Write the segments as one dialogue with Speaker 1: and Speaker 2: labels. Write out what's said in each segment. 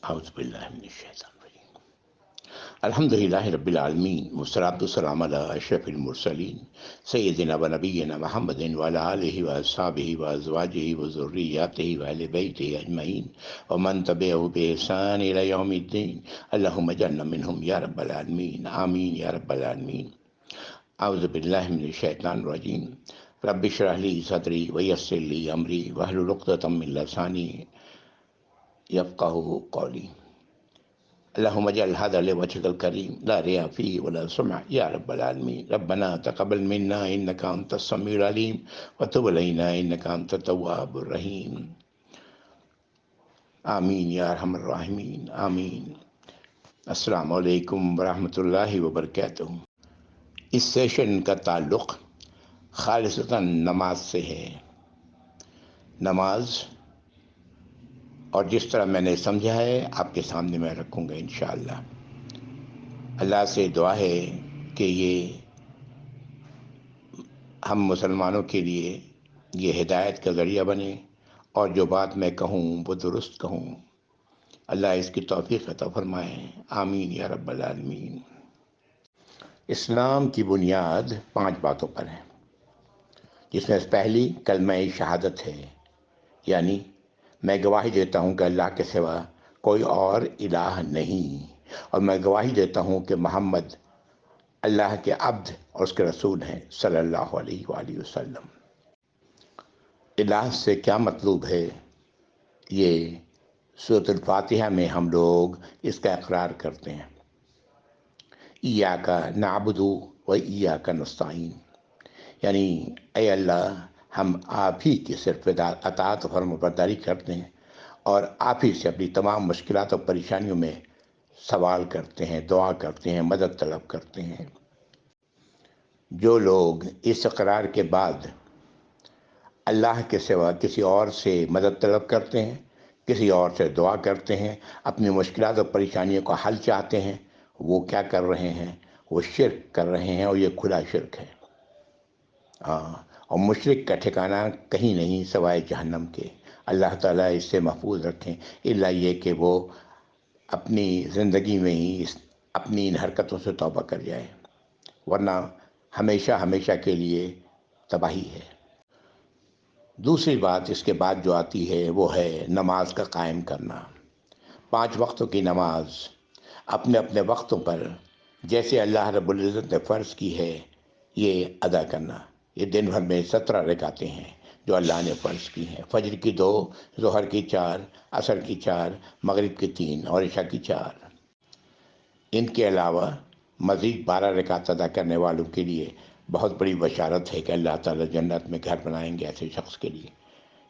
Speaker 1: اعوذ باللہ من الشیطان الرجیم الحمدللہ رب العالمین والصلاۃ والسلام علی اشرف المرسلین سیدنا و نبینا محمد وعلی آلہ واصحابہ وازواجہ وذریاتہ واہل بیتہ اجمعین ومن تبعہ بإحسان الی یوم الدین اللہم اجعلنا منہم یا رب العالمین آمین یا رب العالمین۔ اعوذ باللہ من الشیطان الرجیم رب اشرح لی صدری ویسر لی امری واحلل عقدۃ من لسانی یفقہوا قولی۔ اللہم اجعل ھذا لوجہک الکریم لا ریاء فیہ ولا سمعہ یا رب العالمین۔ ربنا تقبل منا انک انت السمیع العلیم وتب علینا انک انت التواب الرحیم۔ آمین یا ارحم الراحمین آمین۔ السلام علیکم ورحمۃ اللہ وبرکاتہ۔ اس سیشن کا تعلق خالصتاً نماز سے ہے۔ نماز اور جس طرح میں نے سمجھا ہے آپ کے سامنے میں رکھوں گا انشاءاللہ۔ اللہ سے دعا ہے کہ یہ ہم مسلمانوں کے لیے یہ ہدایت کا ذریعہ بنے اور جو بات میں کہوں وہ درست کہوں۔ اللہ اس کی توفیق عطا فرمائے، آمین یا رب العالمین۔ اسلام کی بنیاد 5 باتوں پر ہے، جس میں پہلی کلمہ شہادت ہے، یعنی میں گواہی دیتا ہوں کہ اللہ کے سوا کوئی اور الہ نہیں، اور میں گواہی دیتا ہوں کہ محمد اللہ کے عبد اور اس کے رسول ہیں صلی اللہ علیہ وآلہ وسلم۔ الہ سے کیا مطلوب ہے، یہ سورۃ الفاتحہ میں ہم لوگ اس کا اقرار کرتے ہیں۔ ایاک نعبد و ایاک نستعین، یعنی اے اللہ ہم آپ ہی کی صرف اطاعت و فرمانبرداری کرتے ہیں اور آپ ہی سے اپنی تمام مشکلات اور پریشانیوں میں سوال کرتے ہیں، دعا کرتے ہیں، مدد طلب کرتے ہیں۔ جو لوگ اس اقرار کے بعد اللہ کے سوا کسی اور سے مدد طلب کرتے ہیں، کسی اور سے دعا کرتے ہیں، اپنی مشکلات اور پریشانیوں کا حل چاہتے ہیں، وہ کیا کر رہے ہیں؟ وہ شرک کر رہے ہیں، اور یہ کھلا شرک ہے۔ اور مشرک کا ٹھکانہ کہیں نہیں سوائے جہنم کے۔ اللہ تعالیٰ اس سے محفوظ رکھیں، الا یہ کہ وہ اپنی زندگی میں ہی اپنی ان حرکتوں سے توبہ کر جائے، ورنہ ہمیشہ ہمیشہ کے لیے تباہی ہے۔ دوسری بات اس کے بعد جو آتی ہے وہ ہے نماز کا قائم کرنا۔ 5 وقتوں کی نماز اپنے اپنے وقتوں پر جیسے اللہ رب العزت نے فرض کی ہے یہ ادا کرنا۔ یہ دن بھر میں 17 رکعتیں ہیں جو اللہ نے فرض کی ہیں، فجر کی 2، ظہر کی 4، عصر کی 4، مغرب کی 3 اور عشاء کی 4۔ ان کے علاوہ مزید 12 رکعت ادا کرنے والوں کے لیے بہت بڑی بشارت ہے کہ اللہ تعالیٰ جنت میں گھر بنائیں گے ایسے شخص کے لیے۔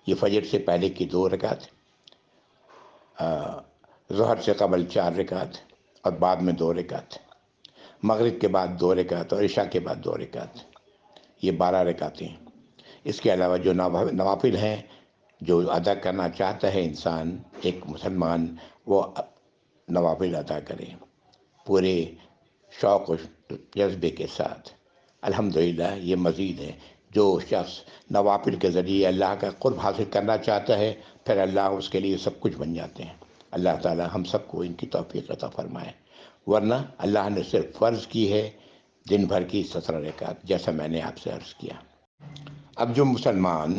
Speaker 1: یہ فجر سے پہلے کی 2 رکعت، ظہر سے قبل 4 رکعت اور بعد میں 2 رکعت، مغرب کے بعد 2 رکعت اور عشاء کے بعد 2 رکعت، یہ 12 رکعتیں۔ اس کے علاوہ جو نوافل ہیں جو ادا کرنا چاہتا ہے انسان، ایک مسلمان، وہ نوافل ادا کرے پورے شوق و جذبے کے ساتھ۔ الحمدللہ یہ مزید ہے، جو شخص نوافل کے ذریعے اللہ کا قرب حاصل کرنا چاہتا ہے پھر اللہ اس کے لیے سب کچھ بن جاتے ہیں۔ اللہ تعالی ہم سب کو ان کی توفیق عطا فرمائے۔ ورنہ اللہ نے صرف فرض کی ہے دن بھر کی 17 رکعت، جیسا میں نے آپ سے عرض کیا۔ اب جو مسلمان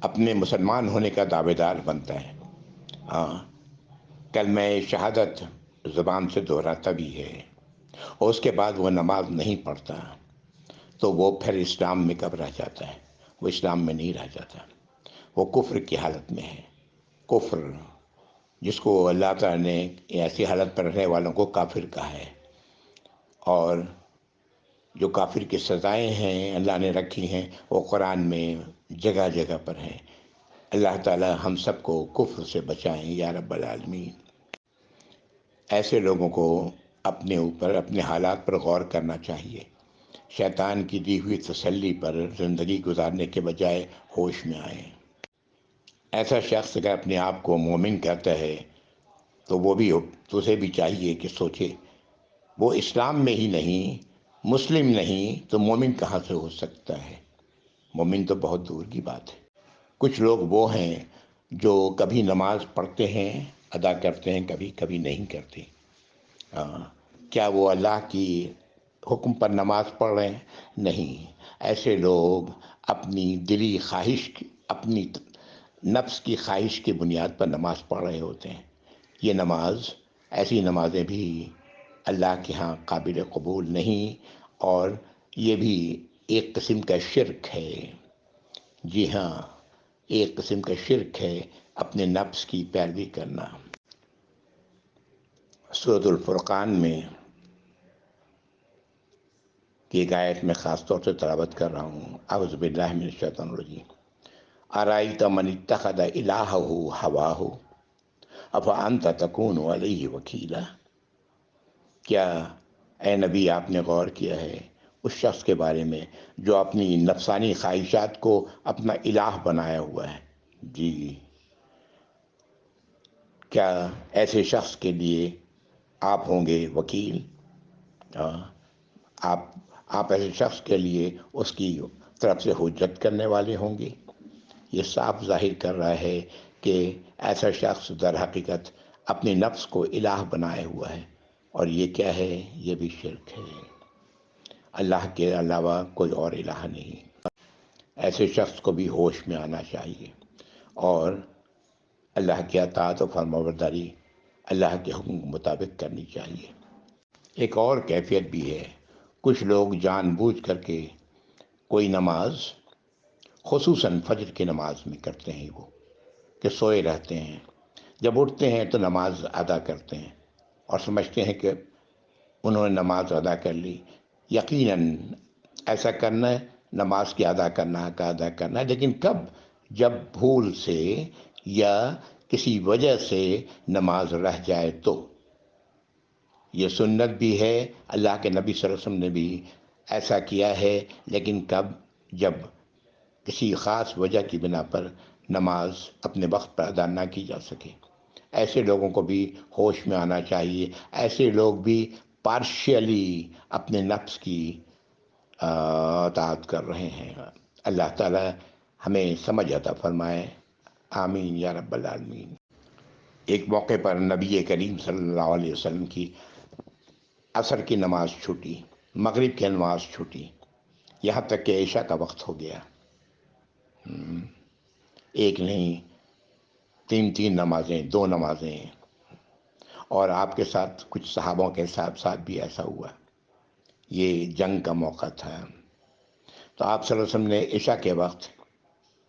Speaker 1: اپنے مسلمان ہونے کا دعوے دار بنتا ہے، کلمہ شہادت زبان سے دہراتا بھی ہے اور اس کے بعد وہ نماز نہیں پڑھتا، تو وہ پھر اسلام میں کب رہ جاتا ہے؟ وہ اسلام میں نہیں رہ جاتا، وہ کفر کی حالت میں ہے۔ کفر جس کو اللہ تعالیٰ نے ایسی حالت پر رہنے والوں کو کافر کہا ہے، اور جو کافر کی سزائیں ہیں اللہ نے رکھی ہیں وہ قرآن میں جگہ جگہ پر ہیں۔ اللہ تعالیٰ ہم سب کو کفر سے بچائیں یا رب العالمین۔ ایسے لوگوں کو اپنے اوپر، اپنے حالات پر غور کرنا چاہیے، شیطان کی دی ہوئی تسلی پر زندگی گزارنے کے بجائے ہوش میں آئیں۔ ایسا شخص اگر اپنے آپ کو مومن کہتا ہے تو تو اسے بھی چاہیے کہ سوچے، وہ اسلام میں ہی نہیں، مسلم نہیں تو مومن کہاں سے ہو سکتا ہے؟ مومن تو بہت دور کی بات ہے۔ کچھ لوگ وہ ہیں جو کبھی نماز پڑھتے ہیں، ادا کرتے ہیں، کبھی کبھی نہیں کرتے۔ کیا وہ اللہ کی حکم پر نماز پڑھ رہے ہیں؟ نہیں، ایسے لوگ اپنی دلی خواہش اپنی نفس کی خواہش کی بنیاد پر نماز پڑھ رہے ہوتے ہیں۔ یہ نماز، ایسی نمازیں بھی اللہ کے ہاں قابل قبول نہیں، اور یہ بھی ایک قسم کا شرک ہے۔ جی ہاں، ایک قسم کا شرک ہے اپنے نفس کی پیروی کرنا۔ سورۃ الفرقان میں کی ایک آیت میں خاص طور سے تلاوت کر رہا ہوں، اعوذ باللہ من الشیطان الرجیم۔ ارأیت من اتخذ الہہ ہواہ افانت تکون علیہ وکیلا۔ کیا اے نبی آپ نے غور کیا ہے اس شخص کے بارے میں جو اپنی نفسانی خواہشات کو اپنا الہ بنایا ہوا ہے؟ جی، کیا ایسے شخص کے لیے آپ ہوں گے وکیل؟ آپ ایسے شخص کے لیے اس کی طرف سے حجت کرنے والے ہوں گے؟ یہ صاف ظاہر کر رہا ہے کہ ایسا شخص در حقیقت اپنے نفس کو الہ بنائے ہوا ہے، اور یہ کیا ہے؟ یہ بھی شرک ہے۔ اللہ کے علاوہ کوئی اور الہ نہیں۔ ایسے شخص کو بھی ہوش میں آنا چاہیے اور اللہ کی اطاعت و فرمانبرداری اللہ کے حکم کے مطابق کرنی چاہیے۔ ایک اور کیفیت بھی ہے، کچھ لوگ جان بوجھ کر کے کوئی نماز، خصوصاً فجر کی نماز میں کرتے ہیں وہ کہ سوئے رہتے ہیں، جب اٹھتے ہیں تو نماز ادا کرتے ہیں اور سمجھتے ہیں کہ انہوں نے نماز ادا کر لی۔ یقیناً ایسا کرنا ہے، نماز کی ادا کرنا ہے، لیکن کب؟ جب بھول سے یا کسی وجہ سے نماز رہ جائے تو۔ یہ سنت بھی ہے، اللہ کے نبی صلی اللہ علیہ وسلم نے بھی ایسا کیا ہے، لیکن کب؟ جب کسی خاص وجہ کی بنا پر نماز اپنے وقت پر ادا نہ کی جا سکے۔ ایسے لوگوں کو بھی ہوش میں آنا چاہیے۔ ایسے لوگ بھی پارشلی اپنے نفس کی اطاعت کر رہے ہیں۔ اللہ تعالی ہمیں سمجھ عطا فرمائے، آمین یا رب العالمین۔ ایک موقع پر نبی کریم صلی اللہ علیہ وسلم کی عصر کی نماز چھوٹی، مغرب کی نماز چھوٹی، یہاں تک کہ عشاء کا وقت ہو گیا۔ ایک نہیں، تین نمازیں، 2 نمازیں، اور آپ کے ساتھ کچھ صحابوں کے ساتھ بھی ایسا ہوا۔ یہ جنگ کا موقع تھا، تو آپ صلی اللہ علیہ وسلم نے عشاء کے وقت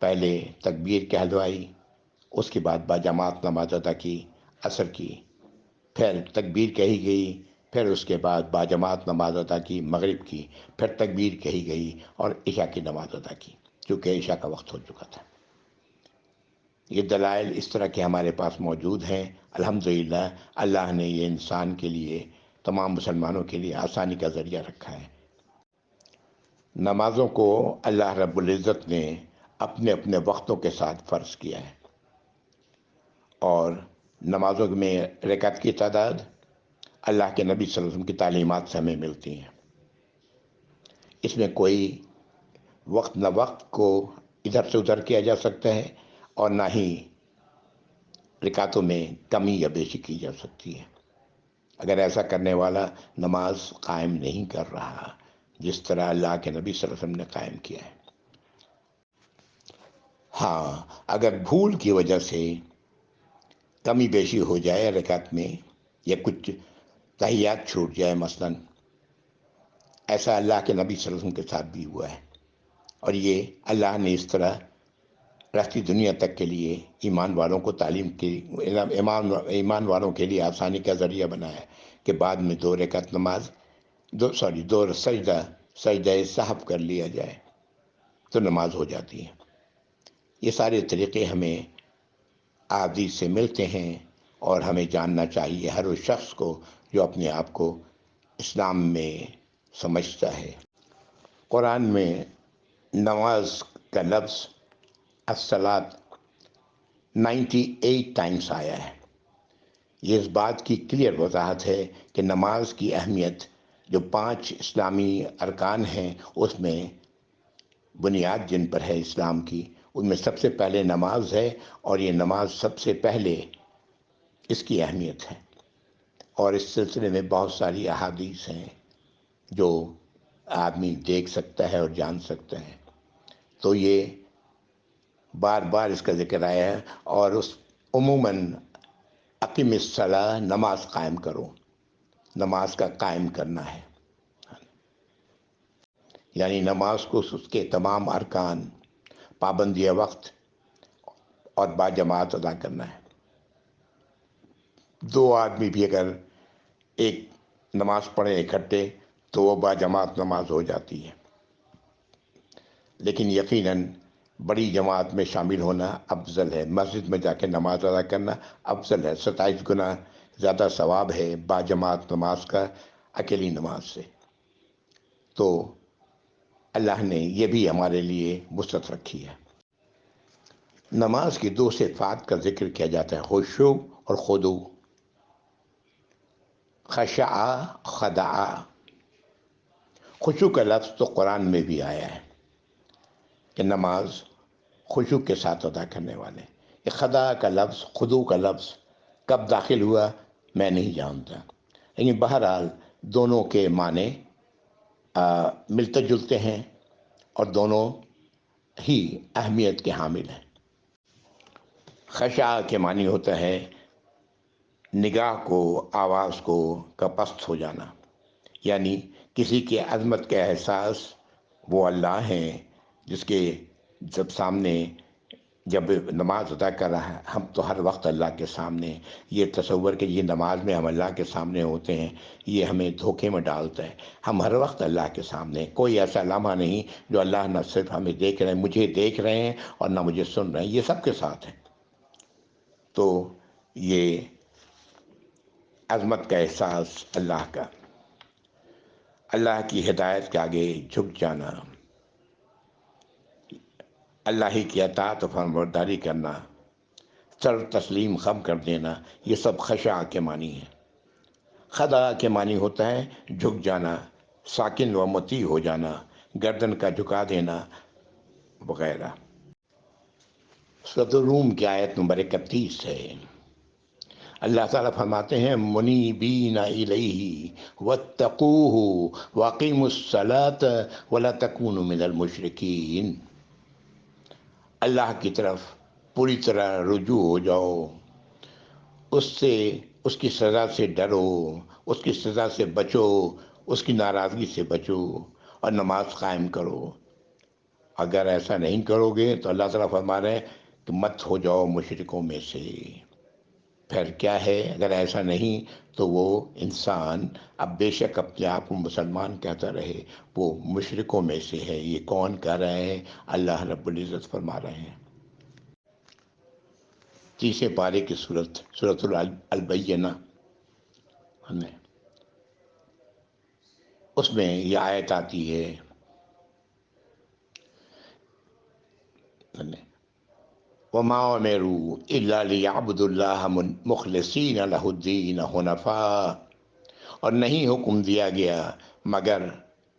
Speaker 1: پہلے تکبیر کہلوائی، اس کے بعد باجماعت نماز ادا کی، عصر کی، پھر تکبیر کہی گئی، پھر اس کے بعد باجماعت نماز ادا کی، مغرب کی، پھر تکبیر کہی گئی اور عشاء کی نماز ادا کی، کیونکہ عشاء کا وقت ہو چکا تھا۔ یہ دلائل اس طرح کے ہمارے پاس موجود ہیں۔ الحمدللہ اللہ نے یہ انسان کے لیے، تمام مسلمانوں کے لیے آسانی کا ذریعہ رکھا ہے۔ نمازوں کو اللہ رب العزت نے اپنے اپنے وقتوں کے ساتھ فرض کیا ہے، اور نمازوں میں رکعت کی تعداد اللہ کے نبی صلی اللہ علیہ وسلم کی تعلیمات سے ہمیں ملتی ہیں۔ اس میں کوئی وقت نہ وقت کو ادھر سے ادھر کیا جا سکتا ہے، اور نہ ہی رکعتوں میں کمی یا بیشی کی جا سکتی ہے۔ اگر ایسا کرنے والا نماز قائم نہیں کر رہا جس طرح اللہ کے نبی صلی اللہ علیہ وسلم نے قائم کیا ہے۔ ہاں، اگر بھول کی وجہ سے کمی بیشی ہو جائے رکعت میں، یا کچھ تحیات چھوٹ جائے مثلا، ایسا اللہ کے نبی صلی اللہ علیہ وسلم کے ساتھ بھی ہوا ہے، اور یہ اللہ نے اس طرح رہتی دنیا تک کے لیے ایمان والوں کو تعلیم کی، ایمان والوں کے لیے آسانی کا ذریعہ بنایا ہے کہ بعد میں 2 رکعت نماز، 2 سجدہ سہو کر لیا جائے تو نماز ہو جاتی ہے۔ یہ سارے طریقے ہمیں احادیث سے ملتے ہیں، اور ہمیں جاننا چاہیے ہر اس شخص کو جو اپنے آپ کو اسلام میں سمجھتا ہے۔ قرآن میں نماز کا لفظ الصلاۃ 98 ٹائمز آیا ہے۔ یہ اس بات کی کلیئر وضاحت ہے کہ نماز کی اہمیت، جو 5 اسلامی ارکان ہیں اس میں بنیاد جن پر ہے اسلام کی، ان میں سب سے پہلے نماز ہے، اور یہ نماز سب سے پہلے اس کی اہمیت ہے، اور اس سلسلے میں بہت ساری احادیث ہیں جو آدمی دیکھ سکتا ہے اور جان سکتا ہے. تو یہ بار بار اس کا ذکر آیا ہے، اور اس عموماً اقیم الصلاۃ، نماز قائم کرو، نماز کا قائم کرنا ہے، یعنی نماز کو اس کے تمام ارکان، پابندی وقت اور باجماعت ادا کرنا ہے. دو آدمی بھی اگر ایک نماز پڑھیں اکٹھے تو وہ باجماعت نماز ہو جاتی ہے، لیکن یقیناً بڑی جماعت میں شامل ہونا افضل ہے. مسجد میں جا کے نماز ادا کرنا افضل ہے. 27 گنا زیادہ ثواب ہے باجماعت نماز کا اکیلی نماز سے. تو اللہ نے یہ بھی ہمارے لیے وسعت رکھی ہے. نماز کی دو صفات کا ذکر کیا جاتا ہے، خشوع اور خضوع. خشع، خضع. خشوع کا لفظ تو قرآن میں بھی آیا ہے کہ نماز خشوع کے ساتھ ادا کرنے والے. یہ خضع کا لفظ، خضوع کا لفظ کب داخل ہوا میں نہیں جانتا، لیکن بہرحال دونوں کے معنی ملتے جلتے ہیں اور دونوں ہی اہمیت کے حامل ہیں. خشع کے معنی ہوتا ہے نگاہ کو، آواز کو کا پست ہو جانا، یعنی کسی کی عظمت کا احساس. وہ اللہ ہیں جس کے جب سامنے جب نماز ادا کر رہا ہے، ہم تو ہر وقت اللہ کے سامنے. یہ تصور کہ یہ نماز میں ہم اللہ کے سامنے ہوتے ہیں، یہ ہمیں دھوکے میں ڈالتا ہے. ہم ہر وقت اللہ کے سامنے، کوئی ایسا لمحہ نہیں جو اللہ نہ صرف ہمیں دیکھ رہے ہیں، مجھے دیکھ رہے ہیں اور نہ مجھے سن رہے ہیں، یہ سب کے ساتھ ہیں. تو یہ عظمت کا احساس اللہ کا، اللہ کی ہدایت کے آگے جھک جانا، اللہ ہی کی اطاعت و فرمانبرداری کرنا، سر تسلیم خم کر دینا، یہ سب خشع کے معنی ہے. خضع کے معنی ہوتا ہے جھک جانا، ساکن و مطیع ہو جانا، گردن کا جھکا دینا وغیرہ. سورۃ الروم کی آیت نمبر 31 ہے. اللہ تعالیٰ فرماتے ہیں منیبین الیہ واتقوہ واقیموا الصلاۃ ولا تکونوا من المشرکین. اللہ کی طرف پوری طرح رجوع ہو جاؤ، اس سے، اس کی سزا سے ڈرو، اس کی سزا سے بچو، اس کی ناراضگی سے بچو اور نماز قائم کرو. اگر ایسا نہیں کرو گے تو اللہ تعالیٰ فرما رہے ہیں کہ مت ہو جاؤ مشرکوں میں سے. پھر کیا ہے، اگر ایسا نہیں تو وہ انسان اب بے شک اپنے آپ کو مسلمان کہتا رہے، وہ مشرکوں میں سے ہے. یہ کون کہہ رہے ہیں؟ اللہ رب العزت فرما رہے ہیں. 30 پارے کی سورۃ البینہ میں اس میں یہ آیت آتی ہے وَمَا أُمِرُوا إِلَّا لِيَعْبُدُوا اللَّهَ مُخْلِصِينَ لَهُ الدِّينَ حُنَفَاءَ. اور نہیں حکم دیا گیا مگر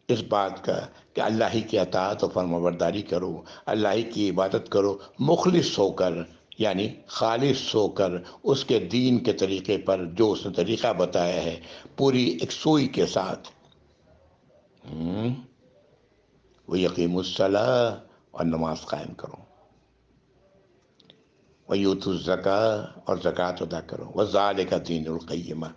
Speaker 1: اس بات کا کہ اللہ ہی کی اطاعت و فرمانبرداری کرو، اللہ ہی کی عبادت کرو مخلص ہو کر، یعنی خالص ہو کر، اس کے دین کے طریقے پر جو اس نے طریقہ بتایا ہے پوری یکسوئی کے ساتھ. وَيُقِيمُوا الصَّلَاةَ اور نماز قائم کرو، وَيُؤْتُوا الزَّكَاةَ اور زکوٰۃ ادا کرو، وَذَلِكَ دِينُ الْقَيِّمَةِ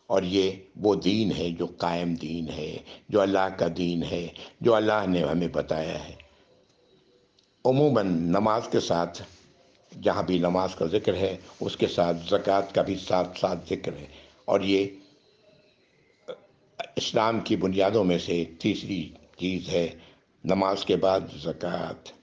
Speaker 1: اور یہ وہ دین ہے جو قائم دین ہے، جو اللہ کا دین ہے، جو اللہ نے ہمیں بتایا ہے. عموماً نماز کے ساتھ، جہاں بھی نماز کا ذکر ہے اس کے ساتھ زکوٰۃ کا بھی ساتھ ساتھ ذکر ہے، اور یہ اسلام کی بنیادوں میں سے تیسری چیز ہے نماز کے بعد زکوٰۃ.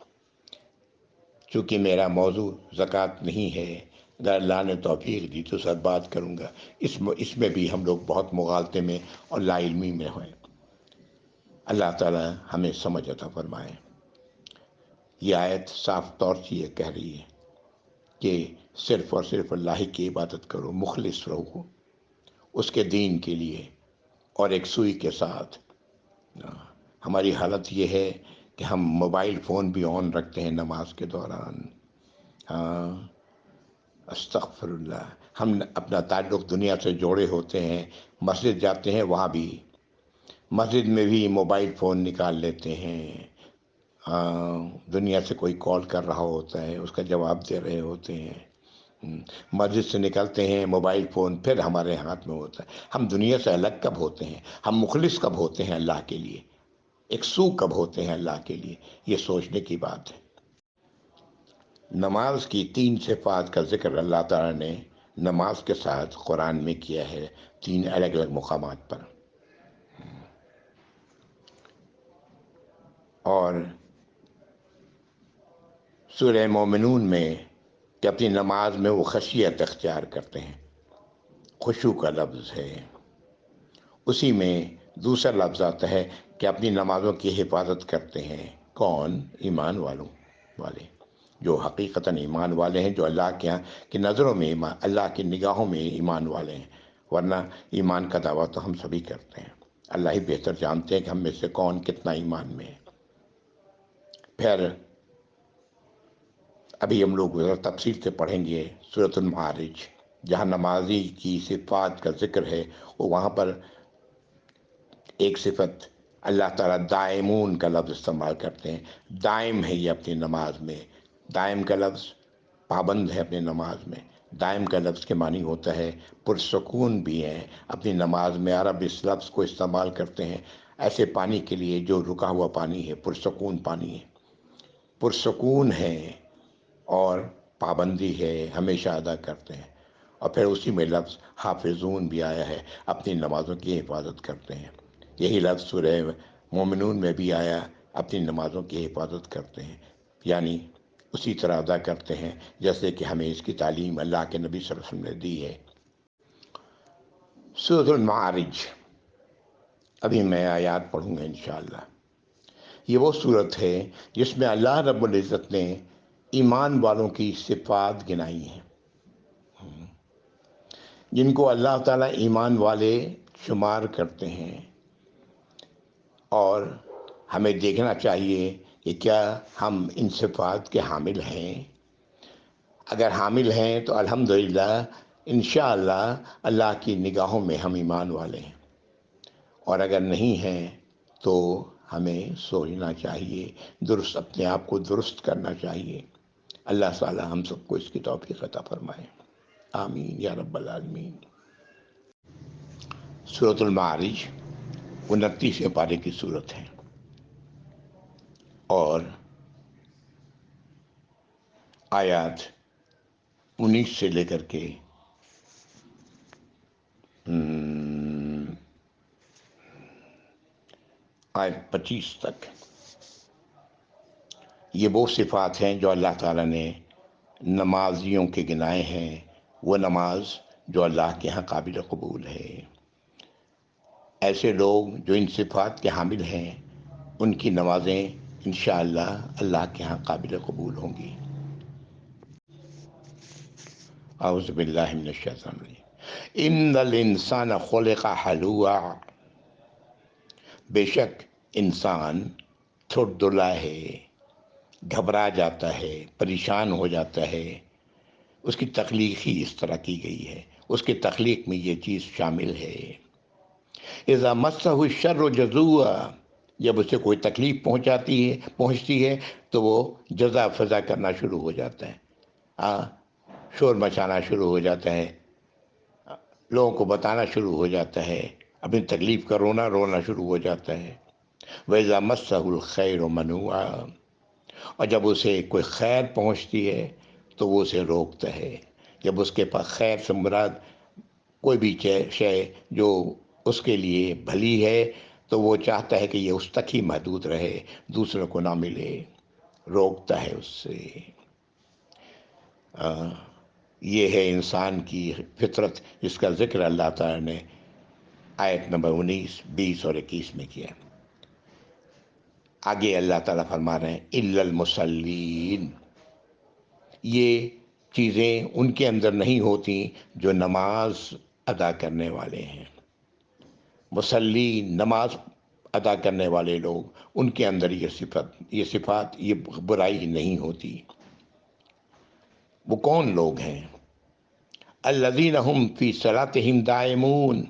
Speaker 1: چونکہ میرا موضوع زکوٰۃ نہیں ہے، اگر اللہ نے توفیق دی تو سر بات کروں گا. اس میں بھی ہم لوگ بہت مغالطے میں اور لا علمی میں ہیں. اللہ تعالی ہمیں سمجھ عطا فرمائے. یہ آیت صاف طور سے یہ کہہ رہی ہے کہ صرف اور صرف اللہ ہی کی عبادت کرو، مخلص رہو اس کے دین کے لیے اور یکسوئی کے ساتھ. ہماری حالت یہ ہے کہ ہم موبائل فون بھی آن رکھتے ہیں نماز کے دوران. استغفر اللہ. ہم اپنا تعلق دنیا سے جوڑے ہوتے ہیں، مسجد جاتے ہیں وہاں بھی، مسجد میں بھی موبائل فون نکال لیتے ہیں، دنیا سے کوئی کال کر رہا ہوتا ہے اس کا جواب دے رہے ہوتے ہیں، مسجد سے نکلتے ہیں موبائل فون پھر ہمارے ہاتھ میں ہوتا ہے۔ ہم دنیا سے الگ کب ہوتے ہیں؟ ہم مخلص کب ہوتے ہیں اللہ کے لیے؟ یکسو کب ہوتے ہیں اللہ کے لیے؟ یہ سوچنے کی بات ہے۔ نماز کی 3 صفات کا ذکر اللہ تعالیٰ نے نماز کے ساتھ قرآن میں کیا ہے 3 الگ الگ مقامات پر، اور سورہ مومنون میں کہ اپنی نماز میں وہ خشیت اختیار کرتے ہیں، خشوع کا لفظ ہے۔ اسی میں دوسرا لفظ آتا ہے کہ اپنی نمازوں کی حفاظت کرتے ہیں، کون؟ ایمان والے، جو حقیقتاً ایمان والے ہیں، جو اللہ کے یہاں کی نظروں میں ایمان، اللہ کی نگاہوں میں ایمان والے ہیں۔ ورنہ ایمان کا دعویٰ تو ہم سبھی کرتے ہیں، اللہ ہی بہتر جانتے ہیں کہ ہم میں سے کون کتنا ایمان میں ہے۔ پھر ابھی ہم لوگ تفصیل سے پڑھیں گے سورۃ المعارج، جہاں نمازی کی صفات کا ذکر ہے، وہاں پر ایک صفت اللہ تعالیٰ دائمون کا لفظ استعمال کرتے ہیں، دائم ہے یہ اپنی نماز میں۔ دائم کا لفظ پابند ہے اپنی نماز میں۔ دائم کا لفظ کے معنی ہوتا ہے پرسکون بھی ہے اپنی نماز میں۔ عرب اس لفظ کو استعمال کرتے ہیں ایسے پانی کے لیے جو رکا ہوا پانی ہے، پرسکون پانی ہے، پرسکون ہے اور پابندی ہے، ہمیشہ ادا کرتے ہیں۔ اور پھر اسی میں لفظ حافظون بھی آیا ہے، اپنی نمازوں کی حفاظت کرتے ہیں۔ یہی لفظ سورہ مومنون میں بھی آیا، اپنی نمازوں کی حفاظت کرتے ہیں، یعنی اسی طرح ادا کرتے ہیں جیسے کہ ہمیں اس کی تعلیم اللہ کے نبی صلی اللہ علیہ وسلم نے دی ہے۔ سورۃ المعارج، ابھی میں آیات پڑھوں گا انشاءاللہ۔ یہ وہ صورت ہے جس میں اللہ رب العزت نے ایمان والوں کی صفات گنائی ہیں، جن کو اللہ تعالیٰ ایمان والے شمار کرتے ہیں، اور ہمیں دیکھنا چاہیے کہ کیا ہم ان صفات کے حامل ہیں۔ اگر حامل ہیں تو الحمدللہ انشاءاللہ اللہ کی نگاہوں میں ہم ایمان والے ہیں، اور اگر نہیں ہیں تو ہمیں سوچنا چاہیے، درست اپنے آپ کو درست کرنا چاہیے۔ اللہ تعالی ہم سب کو اس کی توفیق عطا فرمائے، آمین یا رب العالمین۔ سورۃ المعارج 29 پارے کی سورت ہے، اور آیات 19 سے لے کر کے آیت 25 تک یہ وہ صفات ہیں جو اللہ تعالیٰ نے نمازیوں کے گنائے ہیں، وہ نماز جو اللہ کے ہاں قابل قبول ہے۔ ایسے لوگ جو ان صفات کے حامل ہیں ان کی نمازیں انشاءاللہ اللہ کے ہاں قابل قبول ہوں گی۔ اعوذ باللہ من الشیطان الرجیم۔ ان الانسان خلق ہلوعا، بے شک انسان تھردلا ہے، گھبرا جاتا ہے، پریشان ہو جاتا ہے۔ اس کی تخلیق ہی اس طرح کی گئی ہے، اس کی تخلیق میں یہ چیز شامل ہے۔ اذا مسہ الشر جزوعا، جب اسے کوئی تکلیف پہنچتی ہے تو وہ جزا فضا کرنا شروع ہو جاتا ہے، شور مچانا شروع ہو جاتا ہے، لوگوں کو بتانا شروع ہو جاتا ہے، اپنی تکلیف کا رونا شروع ہو جاتا ہے۔ وَإِذَا مَسَّهُ الْخَيْرُ مَنُوعًا، اور جب اسے کوئی خیر پہنچتی ہے تو وہ اسے روکتا ہے۔ جب اس کے پاس خیر سے مراد کوئی بھی شے جو اس کے لیے بھلی ہے تو وہ چاہتا ہے کہ یہ اس تک ہی محدود رہے، دوسروں کو نہ ملے، روکتا ہے اس سے۔ یہ ہے انسان کی فطرت، جس کا ذکر اللہ تعالیٰ نے آیت نمبر 19، 20 اور 21 میں کیا۔ آگے اللہ تعالیٰ فرما رہے ہیں الا المصلین، یہ چیزیں ان کے اندر نہیں ہوتی جو نماز ادا کرنے والے ہیں۔ مصلین، نماز ادا کرنے والے لوگ، ان کے اندر یہ صفات، یہ برائی نہیں ہوتی۔ وہ کون لوگ ہیں؟ الذین هم فی صلاتہم دائمون،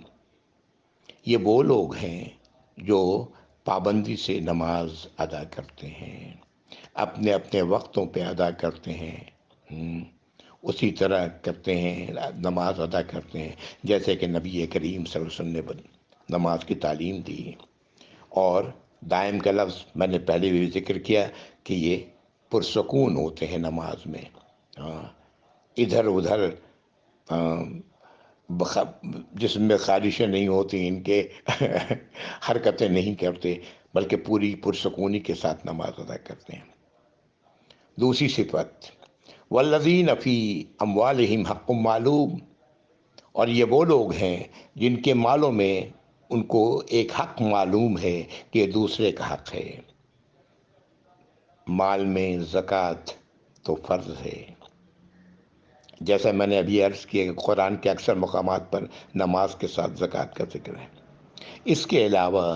Speaker 1: یہ وہ لوگ ہیں جو پابندی سے نماز ادا کرتے ہیں، اپنے اپنے وقتوں پہ ادا کرتے ہیں، اسی طرح کرتے ہیں، نماز ادا کرتے ہیں جیسے کہ نبی کریم صلی اللہ علیہ وسلم نے نماز کی تعلیم دی۔ اور دائم کا لفظ میں نے پہلے بھی ذکر کیا کہ یہ پرسکون ہوتے ہیں نماز میں، ادھر ادھر جسم میں خارشیں نہیں ہوتی ان کے، حرکتیں نہیں کرتے، بلکہ پوری پرسکونی کے ساتھ نماز ادا کرتے ہیں۔ دوسری صفت والذین فی اموالہم حق معلوم، اور یہ وہ لوگ ہیں جن کے مالوں میں ان کو ایک حق معلوم ہے کہ یہ دوسرے کا حق ہے۔ مال میں زکوٰۃ تو فرض ہے، جیسا میں نے ابھی عرض کیا کہ قرآن کے اکثر مقامات پر نماز کے ساتھ زکوٰۃ کا ذکر ہے۔ اس کے علاوہ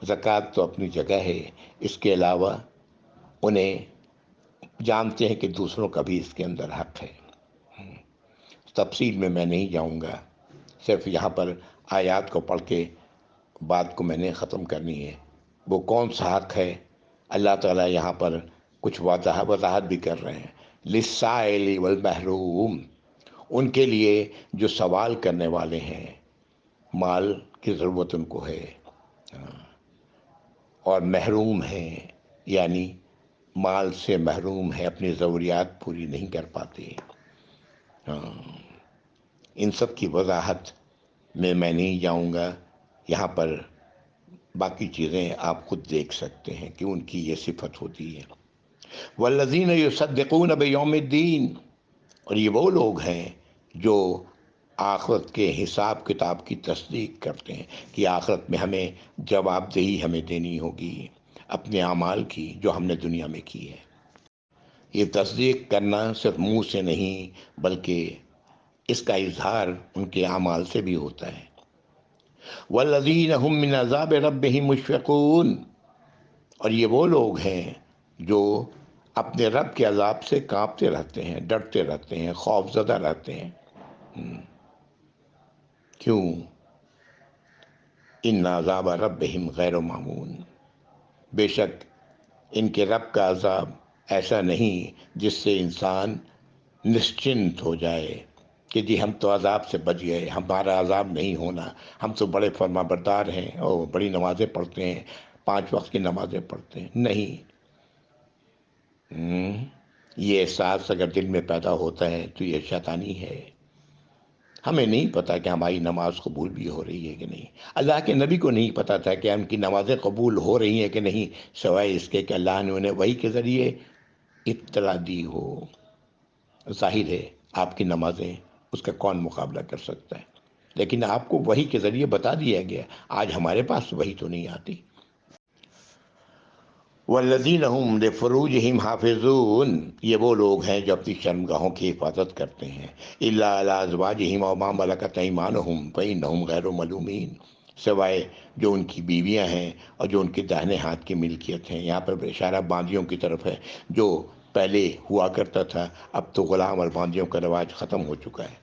Speaker 1: زکوٰۃ تو اپنی جگہ ہے، اس کے علاوہ انہیں جانتے ہیں کہ دوسروں کا بھی اس کے اندر حق ہے۔ تفصیل میں نہیں جاؤں گا، صرف یہاں پر آیات کو پڑھ کے بات کو میں نے ختم کرنی ہے۔ وہ کون سا حق ہے؟ اللہ تعالیٰ یہاں پر کچھ وضاحت بھی کر رہے ہیں۔ للسائل والمحروم، ان کے لیے جو سوال کرنے والے ہیں، مال کی ضرورت ان کو ہے اور محروم ہیں، یعنی مال سے محروم ہے، اپنی ضروریات پوری نہیں کر پاتے، ان سب کی وضاحت میں نہیں جاؤں گا۔ یہاں پر باقی چیزیں آپ خود دیکھ سکتے ہیں کہ ان کی یہ صفت ہوتی ہے۔ والذین یصدقون بیوم الدین، اور یہ وہ لوگ ہیں جو آخرت کے حساب کتاب کی تصدیق کرتے ہیں کہ آخرت میں ہمیں جواب دہی ہمیں دینی ہوگی اپنے اعمال کی جو ہم نے دنیا میں کی ہے۔ یہ تصدیق کرنا صرف منہ سے نہیں بلکہ اس کا اظہار ان کے اعمال سے بھی ہوتا ہے۔ والذین هم من عذاب ربهم مشفقون، اور یہ وہ لوگ ہیں جو اپنے رب کے عذاب سے کانپتے رہتے ہیں، ڈرتے رہتے ہیں، خوف زدہ رہتے ہیں۔ کیوں؟ ان عذاب ربهم غیر معمون، بے شک ان کے رب کا عذاب ایسا نہیں جس سے انسان نشچنت ہو جائے کہ جی ہم تو عذاب سے بچ گئے، ہمارا عذاب نہیں ہونا، ہم تو بڑے فرما بردار ہیں اور بڑی نمازیں پڑھتے ہیں، 5 وقت کی نمازیں پڑھتے ہیں۔ نہیں، یہ احساس اگر دل میں پیدا ہوتا ہے تو یہ شیطانی ہے۔ ہمیں نہیں پتا کہ ہماری نماز قبول بھی ہو رہی ہے کہ نہیں، اللہ کے نبی کو نہیں پتا تھا کہ ان کی نمازیں قبول ہو رہی ہیں کہ نہیں، سوائے اس کے کہ اللہ نے انہیں وحی کے ذریعے اطلاع دی ہو۔ ظاہر ہے آپ کی نمازیں اس کا کون مقابلہ کر سکتا ہے، لیکن آپ کو وحی کے ذریعے بتا دیا گیا۔ آج ہمارے پاس وحی تو نہیں آتی۔ والذین هم لفروجہم حافظون، یہ وہ لوگ ہیں جو اپنی شرمگاہوں کی حفاظت کرتے ہیں، الا علی ازواجہم او ما ملکت ایمانہم فانہم غیر ملومین، سوائے جو ان کی بیویاں ہیں اور جو ان کے داہنے ہاتھ کی ملکیت ہیں۔ یہاں پر اشارہ باندیوں کی طرف ہے، جو پہلے ہوا کرتا تھا، اب تو غلام اور باندیوں کا رواج ختم ہو چکا ہے۔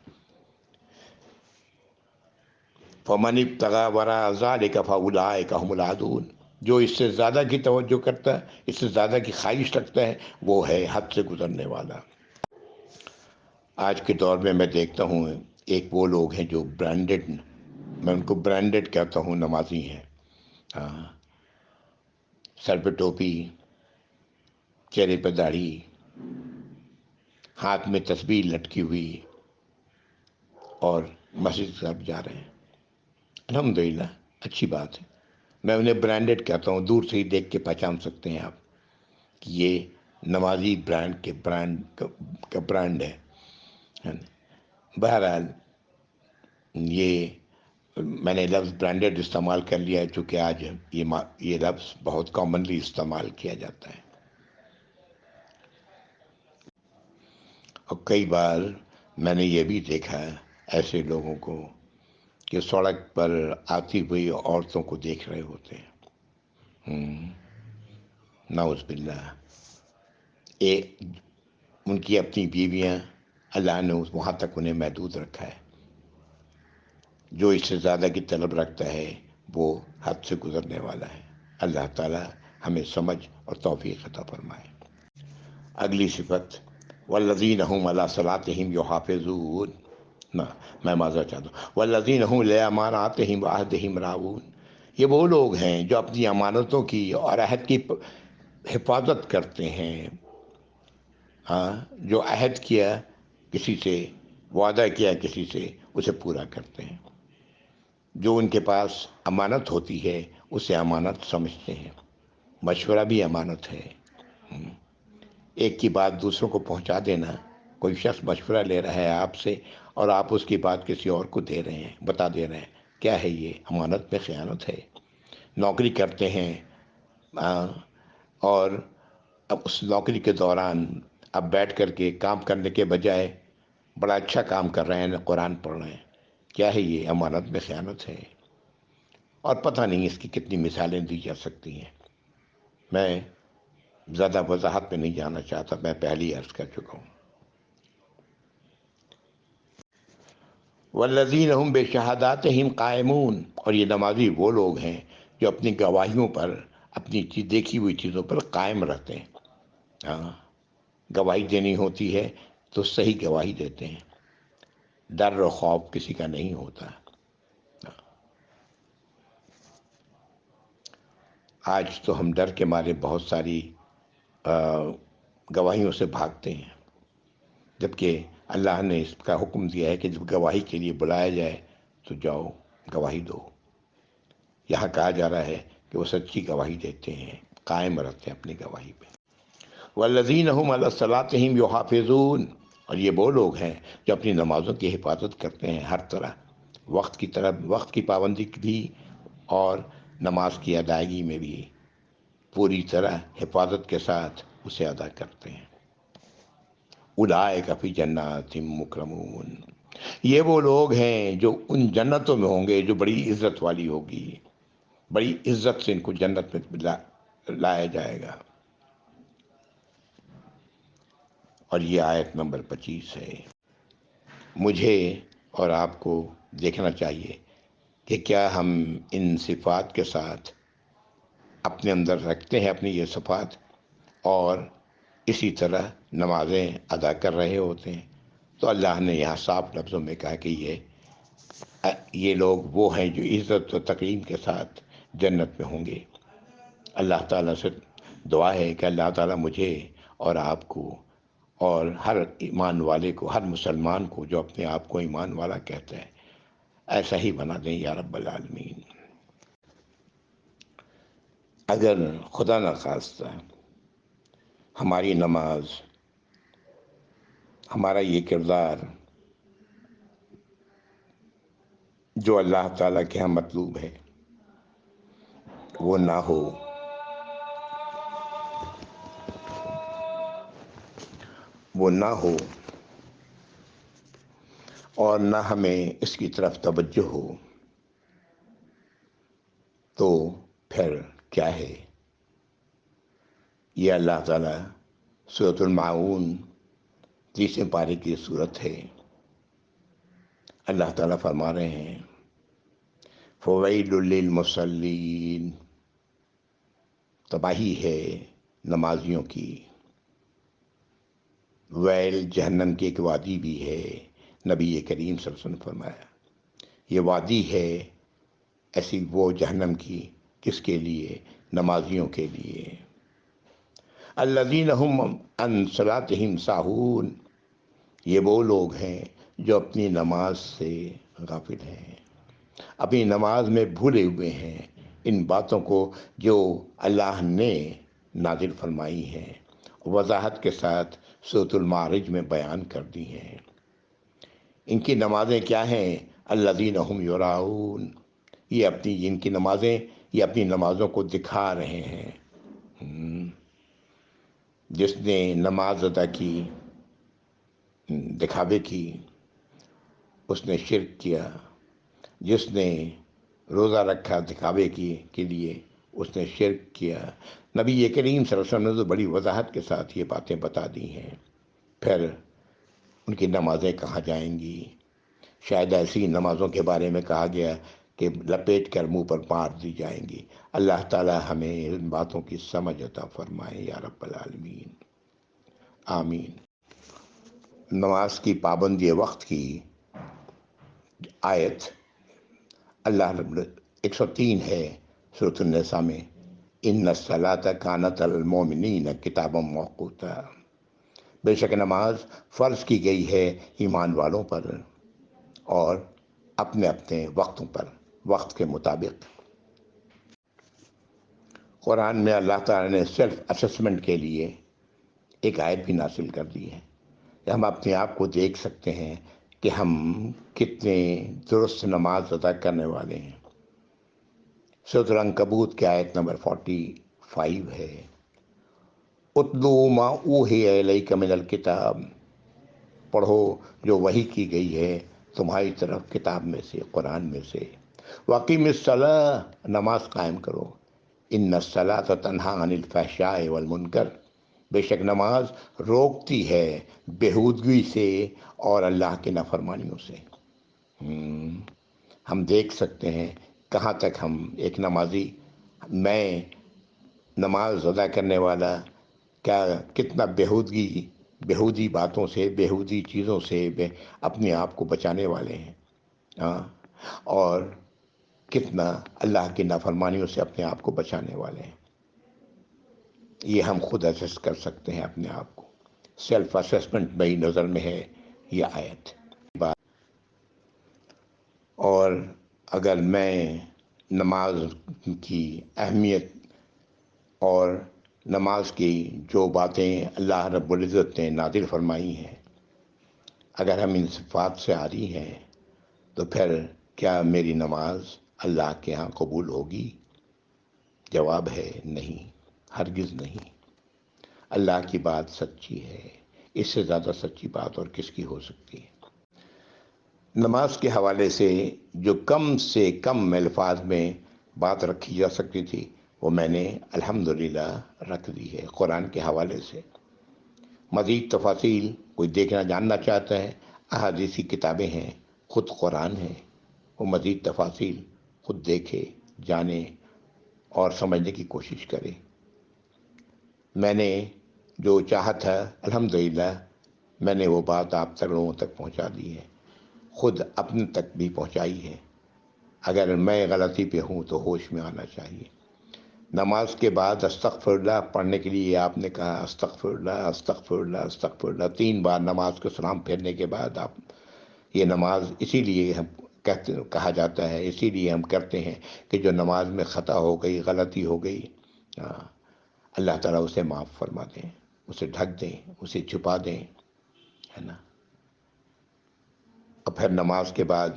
Speaker 1: فمن ابتغى وراء ذلك فاولئک هم العادون، جو اس سے زیادہ کی توجہ کرتا ہے، اس سے زیادہ کی خواہش رکھتا ہے، وہ ہے حد سے گزرنے والا۔ آج کے دور میں میں دیکھتا ہوں ایک وہ لوگ ہیں جو برانڈڈ، میں ان کو برانڈڈ کہتا ہوں، نمازی ہیں، سر پہ ٹوپی، چہرے پہ داڑھی، ہاتھ میں تسبیح لٹکی ہوئی، اور مسجد صاحب جا رہے ہیں۔ الحمدللہ، اچھی بات ہے، میں انہیں برانڈڈ کہتا ہوں، دور سے ہی دیکھ کے پہچان سکتے ہیں آپ کہ یہ نمازی برانڈ کا برانڈ ہے۔ بہرحال یہ میں نے لفظ برانڈڈ استعمال کر لیا ہے چونکہ آج یہ لفظ بہت کامنلی استعمال کیا جاتا ہے، اور کئی بار میں نے یہ بھی دیکھا ہے ایسے لوگوں کو کہ سڑک پر آتی ہوئی عورتوں کو دیکھ رہے ہوتے ہیں، نعوذ باللہ، ان کی اپنی بیویاں، اللہ نے وہاں تک انہیں محدود رکھا ہے، جو اس سے زیادہ کی طلب رکھتا ہے وہ حد سے گزرنے والا ہے۔ اللہ تعالی ہمیں سمجھ اور توفیق عطا فرمائے۔ اگلی صفت والذین هم علی صلاتهم یحافظون، میں معذرت چاہتا ہوں، والذین هم لاماناتهم وعہدهم راعون، یہ وہ لوگ ہیں جو اپنی امانتوں کی اور عہد کی حفاظت کرتے ہیں، ہاں، جو عہد کیا کسی سے، وعدہ کیا کسی سے، اسے پورا کرتے ہیں۔ جو ان کے پاس امانت ہوتی ہے اسے امانت سمجھتے ہیں۔ مشورہ بھی امانت ہے۔ ایک کی بات دوسروں کو پہنچا دینا، کوئی شخص مشورہ لے رہا ہے آپ سے اور آپ اس کی بات کسی اور کو دے رہے ہیں، بتا دے رہے ہیں، کیا ہے یہ؟ امانت میں خیانت ہے۔ نوکری کرتے ہیں اور اب اس نوکری کے دوران اب بیٹھ کر کے کام کرنے کے بجائے بڑا اچھا کام کر رہے ہیں، قرآن پڑھ رہے ہیں، کیا ہے یہ؟ امانت میں خیانت ہے۔ اور پتہ نہیں اس کی کتنی مثالیں دی جا سکتی ہیں، میں زیادہ وضاحت میں نہیں جانا چاہتا، میں پہلے ہی عرض کر چکا ہوں۔ والذین هم بشہاداتہم قائمون، اور یہ نمازی وہ لوگ ہیں جو اپنی گواہیوں پر، اپنی دیکھی ہوئی چیزوں پر قائم رہتے ہیں۔ ہاں، گواہی دینی ہوتی ہے تو صحیح گواہی دیتے ہیں، ڈر و خوف کسی کا نہیں ہوتا۔ آج تو ہم ڈر کے مارے بہت ساری گواہیوں سے بھاگتے ہیں، جبکہ اللہ نے اس کا حکم دیا ہے کہ جب گواہی کے لیے بلایا جائے تو جاؤ گواہی دو۔ یہاں کہا جا رہا ہے کہ وہ سچی گواہی دیتے ہیں، قائم رہتے ہیں اپنی گواہی پہ۔ والذین هم علی صلاتہم یحافظون، اور یہ وہ لوگ ہیں جو اپنی نمازوں کی حفاظت کرتے ہیں، ہر طرح، وقت کی طرف، وقت کی پابندی بھی اور نماز کی ادائیگی میں بھی پوری طرح حفاظت کے ساتھ اسے ادا کرتے ہیں۔ اولئک فی جنات مکرمون، یہ وہ لوگ ہیں جو ان جنتوں میں ہوں گے جو بڑی عزت والی ہوگی، بڑی عزت سے ان کو جنت میں لایا جائے گا۔ اور یہ آیت نمبر 25 ہے۔ مجھے اور آپ کو دیکھنا چاہیے کہ کیا ہم ان صفات کے ساتھ اپنے اندر رکھتے ہیں اپنی یہ صفات، اور اسی طرح نمازیں ادا کر رہے ہوتے ہیں۔ تو اللہ نے یہاں صاف لفظوں میں کہا کہ یہ لوگ وہ ہیں جو عزت و تکریم کے ساتھ جنت میں ہوں گے۔ اللہ تعالیٰ سے دعا ہے کہ اللہ تعالیٰ مجھے اور آپ کو اور ہر ایمان والے کو، ہر مسلمان کو جو اپنے آپ کو ایمان والا کہتا ہے، ایسا ہی بنا دیں یا رب العالمین۔ اگر خدا نخواستہ ہماری نماز، ہمارا یہ کردار جو اللہ تعالیٰ کے ہاں مطلوب ہے وہ نہ ہو، اور نہ ہمیں اس کی طرف توجہ ہو، تو پھر کیا ہے؟ یہ اللہ تعالیٰ سورۃ الماعون 30 پارے کی صورت ہے۔ اللہ تعالیٰ فرما رہے ہیں فویل للمصلین، تباہی ہے نمازیوں کی۔ ویل جہنم کی ایک وادی بھی ہے، نبی کریم صلی اللہ علیہ وسلم نے فرمایا یہ وادی ہے ایسی وہ جہنم کی، کس کے لیے؟ نمازیوں کے لیے۔ الذین هم عن صلاتہم ساہون، یہ وہ لوگ ہیں جو اپنی نماز سے غافل ہیں، اپنی نماز میں بھولے ہوئے ہیں ان باتوں کو جو اللہ نے نازل فرمائی ہیں، وضاحت کے ساتھ سورۃ المعارج میں بیان کر دی ہیں۔ ان کی نمازیں کیا ہیں؟ الذین هم یراؤون، یہ ان کی نمازیں، یہ اپنی نمازوں کو دکھا رہے ہیں۔ جس نے نماز ادا کی دکھاوے کی، اس نے شرک کیا۔ جس نے روزہ رکھا دکھاوے کے لیے، اس نے شرک کیا۔ نبی کریم صلی اللہ علیہ وسلم نے تو بڑی وضاحت کے ساتھ یہ باتیں بتا دی ہیں۔ پھر ان کی نمازیں کہاں جائیں گی؟ شاید ایسی نمازوں کے بارے میں کہا گیا کہ لپیٹ کر منہ پر مار دی جائیں گی۔ اللہ تعالی ہمیں ان باتوں کی سمجھ عطا فرمائے یا رب العالمین، آمین۔ نماز کی پابندی وقت کی آیت اللہ رب 103 ہے سورۃ النساء میں، ان الصلاۃ کانت علی المؤمنین کتابا موقوتا، بے شک نماز فرض کی گئی ہے ایمان والوں پر اور اپنے اپنے وقتوں پر، وقت کے مطابق۔ قرآن میں اللہ تعالیٰ نے سیلف اسسمنٹ کے لیے ایک آیت بھی نازل کر دی ہے کہ ہم اپنے آپ کو دیکھ سکتے ہیں کہ ہم کتنے درست نماز ادا کرنے والے ہیں۔ سورۃ العنکبوت کی آیت نمبر 45 ہے، اتلو ما اوحی الیک من الکتاب، پڑھو جو وحی کی گئی ہے تمہاری طرف کتاب میں سے، قرآن میں سے، واقیم الصلاۃ، نماز قائم کرو، ان الصلاۃ تنہی عن الفحشاء والمنکر، بے شک نماز روکتی ہے بےہودگی سے اور اللہ کی نافرمانیوں سے۔ ہم دیکھ سکتے ہیں کہاں تک ہم ایک نمازی، میں نماز ادا کرنے والا، کیا کتنا بےہودی باتوں سے، بےہودی چیزوں سے اپنے آپ کو بچانے والے ہیں، اور کتنا اللہ کی نافرمانیوں سے اپنے آپ کو بچانے والے ہیں۔ یہ ہم خود اسیس کر سکتے ہیں اپنے آپ کو، سیلف اسیسمنٹ میری نظر میں ہے یہ آیت۔ اور اگر میں نماز کی اہمیت اور نماز کی جو باتیں اللہ رب العزت نے نازل فرمائی ہیں، اگر ہم ان صفات سے عاری ہیں تو پھر کیا میری نماز اللہ کے ہاں قبول ہوگی؟ جواب ہے نہیں، ہرگز نہیں۔ اللہ کی بات سچی ہے، اس سے زیادہ سچی بات اور کس کی ہو سکتی ہے؟ نماز کے حوالے سے جو کم سے کم الفاظ میں بات رکھی جا سکتی تھی وہ میں نے الحمدللہ رکھ دی ہے قرآن کے حوالے سے۔ مزید تفاصیل کوئی دیکھنا جاننا چاہتا ہے، احادیثی کتابیں ہیں، خود قرآن ہے، وہ مزید تفاصیل خود دیکھے، جانے اور سمجھنے کی کوشش کرے۔ میں نے جو چاہا تھا الحمدللہ میں نے وہ بات آپ لوگوں تک پہنچا دی ہے، خود اپنے تک بھی پہنچائی ہے۔ اگر میں غلطی پہ ہوں تو ہوش میں آنا چاہیے۔ نماز کے بعد استغفر اللہ پڑھنے کے لیے آپ نے کہا، استغفر اللہ استغفر اللہ استغفر اللہ 3 بار نماز کو سلام پھیرنے کے بعد آپ، یہ نماز اسی لیے ہم کہا جاتا ہے، اسی لیے ہم کرتے ہیں کہ جو نماز میں خطا ہو گئی، غلطی ہو گئی، اللہ تعالیٰ اسے معاف فرما دیں، اسے ڈھک دیں، اسے چھپا دیں، ہے نا۔ اور پھر نماز کے بعد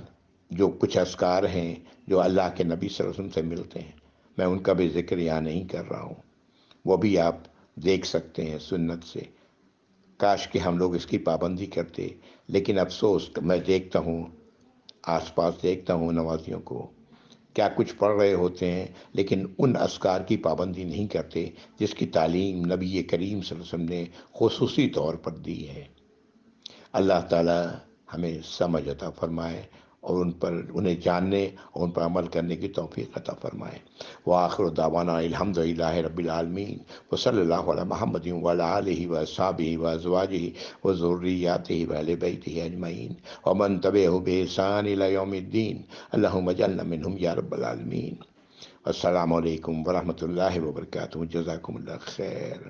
Speaker 1: جو کچھ اذکار ہیں جو اللہ کے نبی صلی اللہ علیہ وسلم سے ملتے ہیں، میں ان کا بھی ذکر یہاں نہیں کر رہا ہوں، وہ بھی آپ دیکھ سکتے ہیں سنت سے۔ کاش کہ ہم لوگ اس کی پابندی کرتے، لیکن افسوس میں دیکھتا ہوں، آس پاس دیکھتا ہوں نمازیوں کو، کیا کچھ پڑھ رہے ہوتے ہیں لیکن ان اذکار کی پابندی نہیں کرتے جس کی تعلیم نبی کریم صلی اللہ علیہ وسلم نے خصوصی طور پر دی ہے۔ اللہ تعالی ہمیں سمجھ عطا فرمائے اور انہیں جاننے اور ان پر عمل کرنے کی توفیق عطا فرمائے۔ وآخر دعوانا الحمدللہ رب العالمین، وصلی اللہ علی محمد وعلی آلہ وصحبہ وازواجہ وذریاتہ واہل بیتہ اجمعین ومن تبعہ بإحسان الی یوم الدین، اللہم اجعلنا منہم یا رب العالمین۔ السلام علیکم ورحمۃ اللہ وبرکاتہ، جزاکم اللہ خیر۔